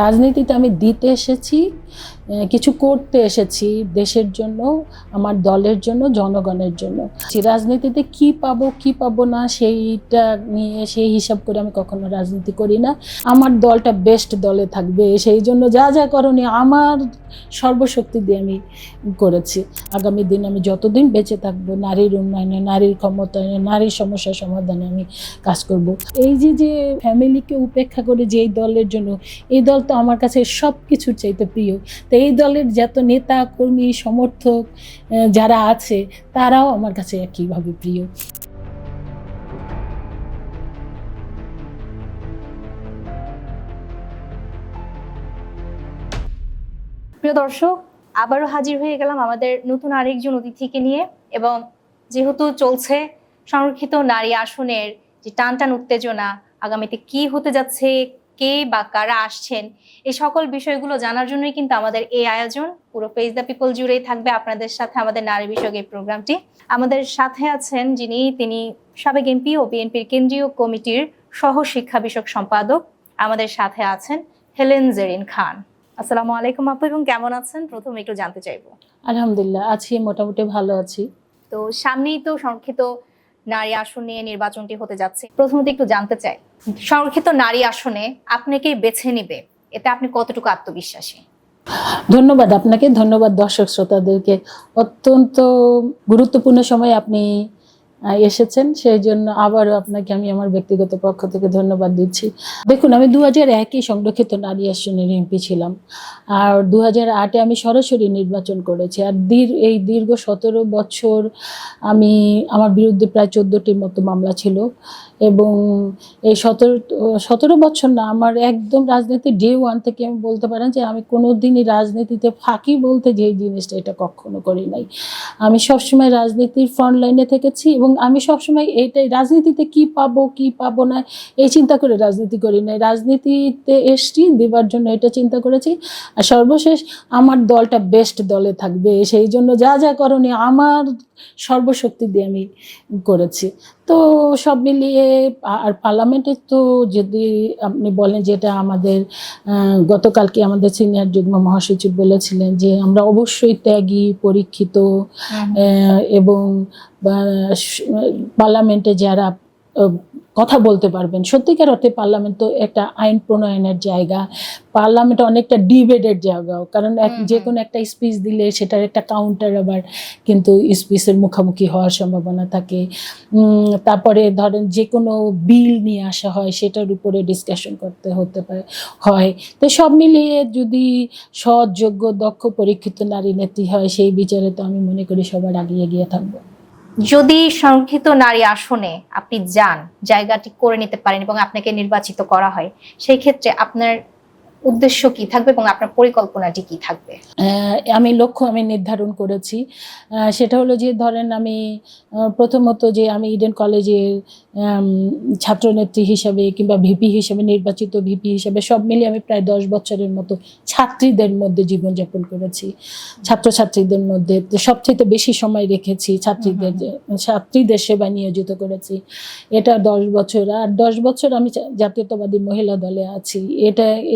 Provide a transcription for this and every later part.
রাজনীতিতে আমি দিতে এসেছি, কিছু করতে এসেছি দেশের জন্য, আমার দলের জন্য, জনগণের জন্য। রাজনীতিতে কি পাবো কি পাবো না সেইটা নিয়ে সেই হিসাব করে আমি কখনো রাজনীতি করি না। আমার দলটা বেস্ট দলে থাকবে, সেই জন্য যা যা করণীয় আমার সর্বশক্তি দিয়ে আমি করেছি। আগামী দিন আমি যতদিন বেঁচে থাকবো নারীর উন্নয়নে, নারীর ক্ষমতায়নে, নারীর সমস্যা সমাধানে আমি কাজ করব। এই যে ফ্যামিলিকে উপেক্ষা করে যে এই দলের জন্য, এই দল তো আমার কাছে সব কিছুর চাইতে প্রিয়। তো এই দলের যত নেতা কর্মী সমর্থক যারা আছে তারাও আমার কাছে একইভাবে প্রিয়। প্রিয় দর্শক, আবারও হাজির হয়ে গেলাম আমাদের নতুন আরেকজন অতিথিকে নিয়ে। এবং যেহেতু চলছে সংরক্ষিত নারী আসনের যে টানটান উত্তেজনা, আগামীতে কি হতে যাচ্ছে, কে বা কারা আসছেন, এই সকল বিষয়গুলো জানার জন্যই কিন্তু আমাদের এই আয়োজন। পুরো ফেস দ্য পিপল জুড়েই থাকবে আপনাদের সাথে আমাদের নারী বিষয়ক এই প্রোগ্রামটি। আমাদের সাথে আছেন তিনি সাবেক এমপি ও বিএনপির কেন্দ্রীয় কমিটির সহ শিক্ষা বিষয়ক সম্পাদক। আমাদের সাথে আছেন হেলেন জেরিন খান। আসসালামু আলাইকুম আপু, এবং কেমন আছেন প্রথমে একটু জানতে চাইবো। আলহামদুলিল্লাহ আছি, মোটামুটি ভালো আছি। তো সামনেই তো সংরক্ষিত নারী আসন নিয়ে নির্বাচনটি হতে যাচ্ছে। প্রথমত একটু জানতে চাই, সংরক্ষিত নারী আসনে আপনাকেই বেছে নিবে, এতে আপনি কতটুকু আত্মবিশ্বাসী? ধন্যবাদ আপনাকে, ধন্যবাদ দর্শক শ্রোতাদেরকে। অত্যন্ত গুরুত্বপূর্ণ সময় আপনি এসেছেন, সেই জন্য আবারও আপনাকে আমি আমার ব্যক্তিগত পক্ষ থেকে ধন্যবাদ দিচ্ছি। দেখুন, আমি 2001-এ সংরক্ষিত নারী আসনের এমপি ছিলাম, আর 2008-এ আমি সরাসরি নির্বাচন করেছি। আর এই দীর্ঘ 17 বছর আমার বিরুদ্ধে প্রায় 14টির মতো মামলা ছিল। এবং এই 17 বছর না, আমার একদম রাজনীতির ডে ওয়ান থেকে আমি বলতে পারেন যে আমি কোনোদিনই রাজনীতিতে ফাঁকি বলতে যে জিনিসটা, এটা কখনো করি নাই। আমি সবসময় রাজনীতির ফ্রন্ট লাইনে থেকেছি, এবং আমি সবসময় এইটাই, রাজনীতিতে কি পাবো কি পাবো না এই চিন্তা করে রাজনীতি করি নাই। রাজনীতিতে এসছি দেবার জন্য এটা চিন্তা করেছি। আর সর্বশেষ আমার দলটা বেস্ট দলে থাকবে, সেই জন্য যা যা করণীয় আমার সর্বশক্তি দিয়ে আমি করেছি। তো সব মিলিয়ে, আর পার্লামেন্টে তো যদি আপনি বলেন, যেটা আমাদের গতকালকে আমাদের সিনিয়র যুগ্ম মহাসচিব বলেছিলেন যে আমরা অবশ্যই ত্যাগী, পরীক্ষিত, এবং পার্লামেন্টে যারা কথা বলতে পারবেন। সত্যিকার অর্থে পার্লামেন্ট তো একটা আইন প্রণয়নের জায়গা, পার্লামেন্ট অনেকটা ডিবেটের জায়গাও। কারণ যে কোনো একটা স্পিচ দিলে সেটার একটা কাউন্টার আবার কিন্তু স্পিচের মুখোমুখি হওয়ার সম্ভাবনা থাকে। তারপরে ধরেন যে কোনো বিল নিয়ে আসা হয়, সেটার উপরে ডিসকাশন করতে হয়। তো সব মিলিয়ে যদি সৎ, যোগ্য, দক্ষ, পরীক্ষিত নারী নেত্রী হয়, সেই বিচারে তো আমি মনে করি সবার আগে এগিয়ে থাকবো। যদি সংরক্ষিত নারী আসনে আপনি যান, জায়গাটি করে নিতে পারেন এবং আপনাকে নির্বাচিত করা হয়, সেই ক্ষেত্রে আপনার উদ্দেশ্য কি থাকবে এবং আপনার পরিকল্পনাটি কি থাকবে? আমি লক্ষ্য নির্ধারণ করেছি। সেটা হলো যে, ধরেন আমি প্রথমত যে আমি ইডেন কলেজের ছাত্রনেত্রী হিসাবে কিংবা ভিপি হিসাবে, নির্বাচিত ভিপি হিসাবে সব মিলিয়ে আমি প্রায় 10 বছরের মতো ছাত্রীদের মধ্যে জীবনযাপন করেছি। ছাত্রছাত্রীদের মধ্যে সবচেয়ে বেশি সময় রেখেছি, ছাত্রীদের সেবায় নিয়োজিত করেছি। এটা 10 বছর। আর 10 বছর আমি জাতীয়তাবাদী মহিলা দলে আছি।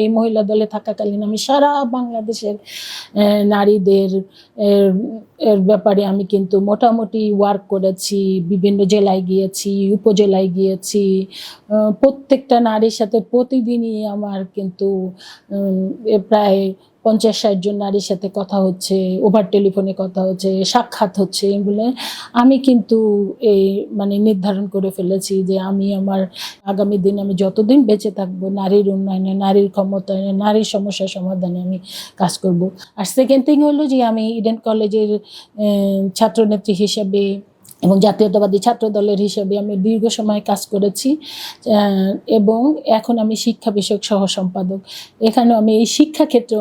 এই মহিলা দলে থাকাকালীন আমি সারা বাংলাদেশের নারীদের এর ব্যাপারে আমি কিন্তু মোটামুটি ওয়ার্ক করেছি। বিভিন্ন জেলায় গিয়েছি, উপজেলায় গিয়েছি। প্রত্যেকটা নারীর সাথে প্রতিদিনই আমার কিন্তু প্রায় 50-60 জন নারীর সাথে কথা হচ্ছে, ওভার টেলিফোনে কথা হচ্ছে, সাক্ষাৎ হচ্ছে। এগুলো আমি কিন্তু নির্ধারণ করে ফেলেছি যে আমি আমার আগামী দিন আমি যতদিন বেঁচে থাকবো নারীর উন্নয়নে, নারীর ক্ষমতায়নে, নারীর সমস্যা সমাধানে আমি কাজ করব। আর সেকেন্ড থিং হলো যে আমি ইডেন কলেজের ছাত্রনেত্রী হিসেবে এবং জাতীয়তাবাদী ছাত্র দলের হিসেবে আমি দীর্ঘ সময় কাজ করেছি। এবং এখন আমি শিক্ষা বিষয়ক সহ সম্পাদক। এখানে আমি এই শিক্ষাক্ষেত্রে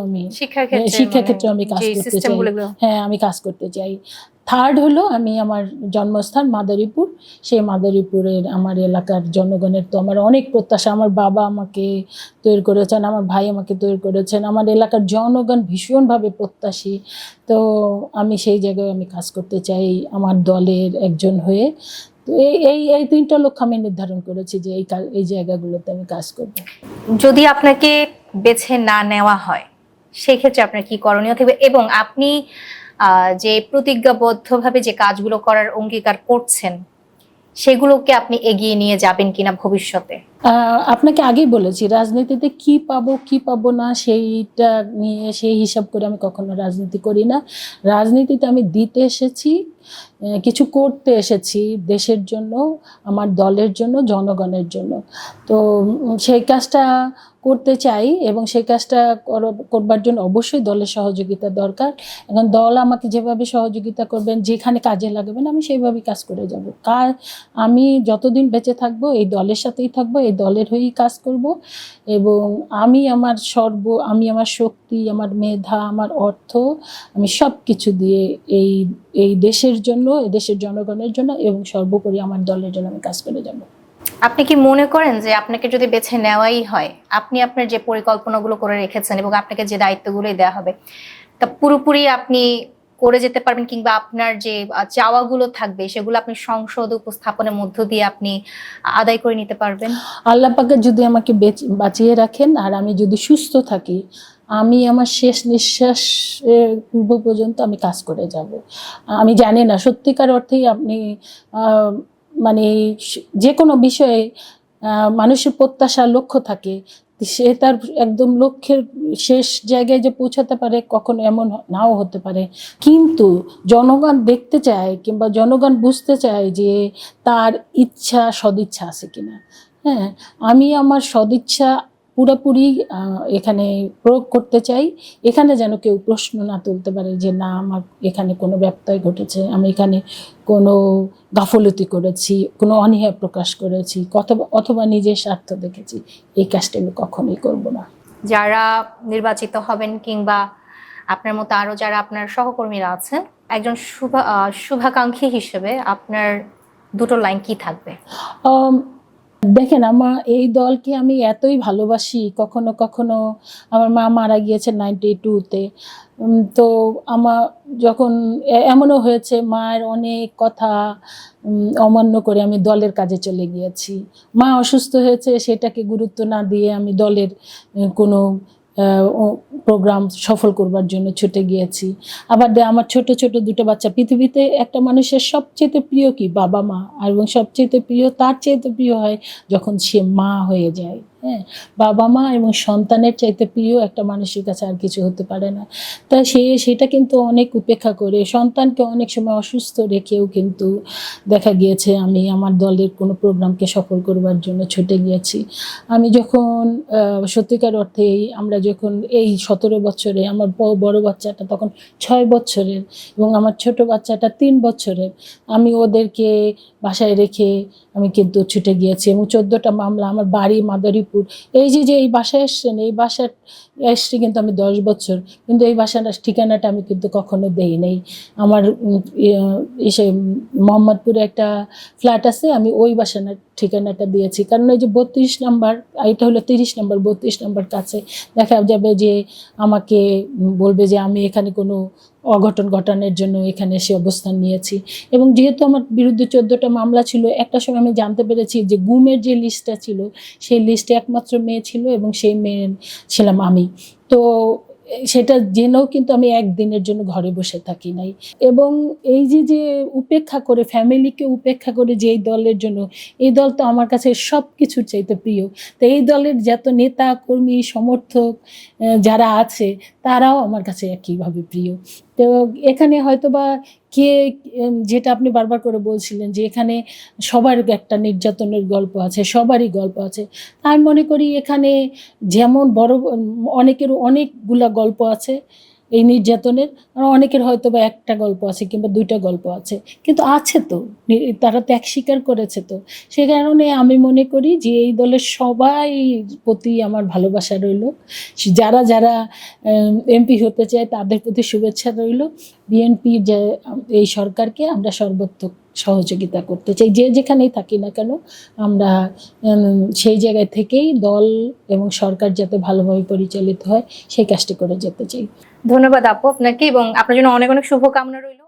আমি কাজ করতে চাই। হ্যাঁ, আমি কাজ করতে চাই। থার্ড হলো, আমি আমার জন্মস্থান মাদারীপুর, সেই মাদারীপুরের আমার এলাকার জনগণের তো আমার অনেক প্রত্যাশা। আমার বাবা আমাকে তৈরি করেছেন, আমার ভাই আমাকে তৈরি করেছেন, আমার এলাকার জনগণ ভীষণভাবে প্রত্যাশী। তো আমি সেই জায়গায় আমি কাজ করতে চাই আমার দলের একজন হয়ে। তো এই 3টা লক্ষ্য আমি নির্ধারণ করেছি যে এই জায়গাগুলোতে আমি কাজ করব। যদি আপনাকে বেছে না নেওয়া হয়, সেক্ষেত্রে আপনার কি করণীয় থাকবে? এবং আপনি যে প্রতিজ্ঞাবদ্ধভাবে যে কাজগুলো করার অঙ্গীকার করছেন, সেগুলোকে আপনি এগিয়ে নিয়ে যাবেন কিনা ভবিষ্যতে? আপনাকে আগেই বলেছি, রাজনীতিতে কি পাবো কি পাবো না সেইটা নিয়ে সেই হিসাব করে আমি কখনো রাজনীতি করি না। রাজনীতিতে আমি দিতে এসেছি, কিছু করতে এসেছি দেশের জন্য, আমার দলের জন্য, জনগণের জন্য। তো সেই কাজটা করতে চাই এবং সেই কাজটা করবার জন্য অবশ্যই দলের সহযোগিতা দরকার। এখন দল আমাকে যেভাবে সহযোগিতা করবেন, যেখানে কাজে লাগবেন, আমি সেইভাবেই কাজ করে যাব। আমি যতদিন বেঁচে থাকবো এই দলের সাথেই থাকবো, এই দলের হয়েই কাজ করব এবং আমি আমার শক্তি, আমার মেধা, আমার অর্থ, আমি সব কিছু দিয়ে এই এই দেশের জন্য, এই দেশের জনগণের জন্য এবং সর্বোপরি আমার দলের জন্য আমি কাজ করে যাব। আপনি কি মনে করেন যে আপনাকে যদি বেছে নেওয়াই হয়, আপনি আপনার যে পরিকল্পনাগুলো করে রেখেছেন এবং আপনাকে যে দায়িত্বগুলোই দেওয়া হবে, তা পুরোপুরি আপনি করে যেতে পারবেন, কিংবা আপনার যে চাওয়াগুলো থাকবে সেগুলো আপনি সংসদ উপস্থাপনের মধ্য দিয়ে আপনি আদায় করে নিতে পারবেন? আল্লাহ পাকে যদি আমাকে বাঁচিয়ে রাখেন আর আমি যদি সুস্থ থাকি, আমি আমার শেষ নিঃশ্বাস পূর্ব পর্যন্ত আমি কাজ করে যাব। আমি জানি না সত্যিকার অর্থেই আপনি মানে যে কোনো বিষয়ে মানুষের প্রত্যাশা, লক্ষ্য থাকে, সে তার একদম লক্ষ্যের শেষ জায়গায় যে পৌঁছাতে পারে, কখনো এমন নাও হতে পারে। কিন্তু জনগণ দেখতে চায় কিংবা জনগণ বুঝতে চায় যে তার ইচ্ছা, সদিচ্ছা আছে কিনা। হ্যাঁ, আমি আমার সদিচ্ছা পুরোপুরি এখানে প্রয়োগ করতে চাই। এখানে যেন কেউ প্রশ্ন না তুলতে পারে যে না, আমার এখানে কোনো ব্যত্যয় ঘটেছে, আমি এখানে কোনো গাফলতি করেছি, কোনো অনীহা প্রকাশ করেছি, অথবা নিজের স্বার্থ দেখেছি। এই কাজটা আমি কখনোই করব না। যারা নির্বাচিত হবেন কিংবা আপনার মতো আরো যারা আপনার সহকর্মীরা আছেন, একজন শুভাকাঙ্ক্ষী হিসেবে আপনার দুটো লাইন কি থাকবে? দেখেন, এই দলকে আমি এতই ভালোবাসি। কখনো কখনো আমার মা মারা গিয়েছেন 92-তে। তো যখন এমনও হয়েছে মায়ের অনেক কথা অমান্য করে আমি দলের কাজে চলে গিয়েছি। মা অসুস্থ হয়েছে, সেটাকে গুরুত্ব না দিয়ে আমি দলের কোনো প্রোগ্রাম সফল করবার জন্য ছুটে গিয়েছি। আবার আমার ছোট ছোট দুটো বাচ্চা। পৃথিবীতে একটা মানুষের সবচেয়ে প্রিয় কি? বাবা মা। এবং সবচেয়ে প্রিয়, তার চাইতে প্রিয় হয় যখন সে মা হয়ে যায়। হ্যাঁ, বাবা মা এবং সন্তানের চাইতে প্রিয় একটা মানুষের কাছে আর কিছু হতে পারে না। তাই সেটা কিন্তু অনেক উপেক্ষা করে, সন্তানকে অনেক সময় অসুস্থ রেখেও কিন্তু দেখা গিয়েছে আমি আমার দলের কোনো প্রোগ্রামকে সফল করবার জন্য ছুটে গিয়েছি। আমি যখন সত্যিকার অর্থেই আমরা যখন এই 17 বছরে, আমার বড় বাচ্চাটা তখন 6 বছরের এবং আমার ছোট বাচ্চাটা 3 বছরের, আমি ওদেরকে বাসায় রেখে আমি কিন্তু ছুটে গিয়েছি এবং 14টা মামলা। আমার বাড়ি মাদারীপুর। এই যে এই বাসায় এসছেন, এই বাসার এসছি কিন্তু আমি 10 বছর, কিন্তু এই বাসার ঠিকানাটা আমি কিন্তু কখনো দেই নাই। আমার এসে মোহাম্মদপুরে একটা ফ্ল্যাট আছে, আমি ওই বাসার ঠিকানাটা দিয়েছি। কারণ এই যে 32 নাম্বার, এটা হলো 30 নাম্বার, 32 নাম্বার কাছে দেখা যাবে যে আমাকে বলবে যে আমি এখানে কোনো অঘটন ঘটানোর জন্য এখানে এসে অবস্থান নিয়েছি। এবং যেহেতু আমার বিরুদ্ধে 14টা মামলা ছিল, একটা সময় আমি জানতে পেরেছি যে গুমের যে লিস্টটা ছিল, সেই লিস্টে একমাত্র মেয়ে ছিল এবং সেই মেয়ে ছিলাম আমি। তো সেটা জেনেও কিন্তু আমি একদিনের জন্য ঘরে বসে থাকি নাই। এবং এই যে উপেক্ষা করে, ফ্যামিলিকে উপেক্ষা করে যে এই দলের জন্য, এই দল তো আমার কাছে সব কিছুর চাইতে প্রিয়। তো এই দলের যত নেতা কর্মী সমর্থক যারা আছে, তারাও আমার কাছে একইভাবে প্রিয়। তো এখানে হয়তোবা যেটা আপনি বারবার করে বলছিলেন যে এখানে সবার একটা নির্যাতনের গল্প আছে, সবারই গল্প আছে। আমি মনে করি এখানে যেমন অনেকের অনেকগুলা গল্প আছে এই নির্যাতনের, আর অনেকের হয়তোবা একটা গল্প আছে কিংবা 2টা গল্প আছে, কিন্তু আছে তো, তারা ত্যাগ স্বীকার করেছে। তো সে কারণে আমি মনে করি যে এই দলের সবাই প্রতি আমার ভালোবাসা রইল। যারা যারা এমপি হতে চায় তাদের প্রতি শুভেচ্ছা রইল। বিএনপির যে এই সরকারকে আমরা সর্বোত্তম সহযোগিতা করতে চাই, যে যেখানেই থাকি না কেন। আমরা সেই জায়গায় থেকেই দল এবং সরকার যাতে ভালোভাবে পরিচালিত হয় সেই কাজটি করে যেতে চাই। ধন্যবাদ আপু আপনাকে, এবং আপনার জন্য অনেক অনেক শুভকামনা রইল।